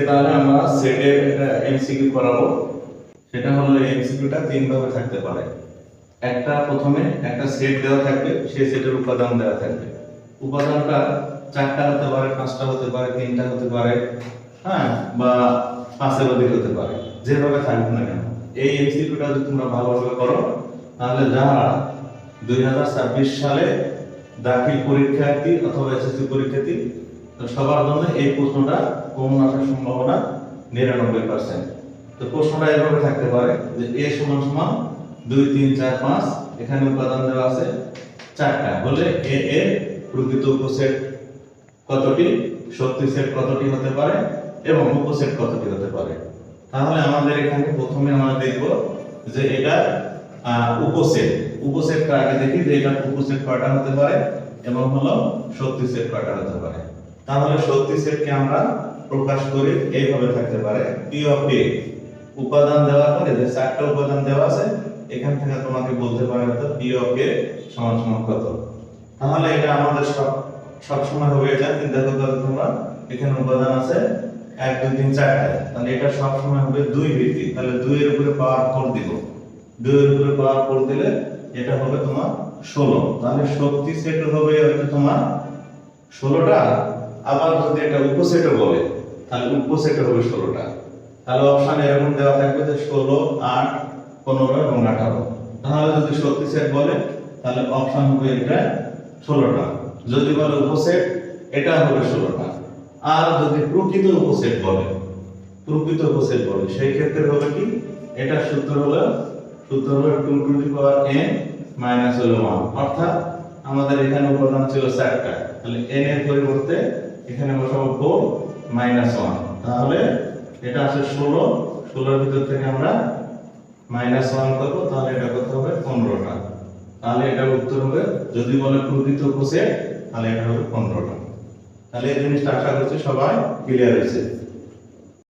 তাহলে আমরা সেটের একটা এমসিকিউ করাবো। সেটা হলো এমসিকিউটা তিন ভাবে থাকতে পারে। একটা প্রথমে একটা সেট দেওয়া থাকবে, সেই সেটের উপাদান দেওয়া থাকবে। উপাদানটা চারটা হতে পারে, পাঁচটা হতে পারে, তিনটা হতে পারে, হ্যাঁ, বা পাঁচের অধিক হতে পারে, যেভাবে থাকবে না কেন। এই এমসিকিউটা যদি তোমরা ভালোভাবে করো তাহলে যারা 2026 সালে দাখিল পরীক্ষার্থী অথবা এসএসসি পরীক্ষার্থী সবার জন্য এই প্রশ্নটা কমন আসার সম্ভাবনা 99%। তো প্রশ্নটা এভাবে থাকতে পারে যে a সমান সমান 2 3 4 5, এখানে উপাদান দেওয়া আছে চারটা, বলে a এর প্রকৃত উপসেট কতটি, শক্তি সেট কতটি হতে পারে এবং উপসেট কতটি হতে পারে। তাহলে আমাদের এখানে প্রথমে আমরা দেখব যে এটা উপসেটটা আগে দেখি যে এটা উপসেট কয়টা হতে পারে এবং হলো শক্তি সেট কয়টা হতে পারে। তাহলে শক্তি সেটকে আমরা প্রকাশ করি এইভাবে থাকতে পারে p অফ a, উপাদান দেওয়ার পরে যে চারটা উপাদান দেওয়া আছে এখান থেকে তোমাকে বলতে পারে তো p অফ a সমান সমান কত। তাহলে এটা আমাদের সব সময় হবে এটা, কিন্তু দেখো তোমরা এখানে উপাদান আছে 1 2 3 4টা, তাহলে এটা সব সময় হবে 2 ভিত্তিক। তাহলে 2 এর উপরে পাওয়ার 4 দিব, 2 এর উপরে পাওয়ার 4 দিলে এটা হবে তোমার 16। তাহলে শক্তি সেট হবে হয়তো তোমার 16টা। আবার যদি এটা উপসেটও বলে তাহলে উপসেট হবে 16টা। তাহলে অপশন এরকম দেওয়া থাকবে যে 16 8 15 এবং 18। তাহলে যদি শক্তি সেট বলে তাহলে অপশন হবে এটা 16টা। যদি বলে উপসেট এটা হবে 16টা। আর যদি প্রকৃত উপসেট বলে সেই ক্ষেত্রে হবে কি, এটা সূত্র হলো 2 to the power n minus 1, অর্থাৎ আমাদের এখানে উপাদান ছিল 4টা, তাহলে n এর পরিবর্তে এখানে বসাবো 4 মাইনাস 1। তাহলে এটা আছে 16, 16 এর ভিতর থেকে আমরা মাইনাস 1 করব, তাহলে এটা কত হবে 15টা। তাহলে এটা উত্তর হবে, যদি বলে প্রকৃত উপসেট তাহলে এটা হবে 15টা। তাহলে এই জিনিসটা আশা করছি সবাই ক্লিয়ার হয়েছে।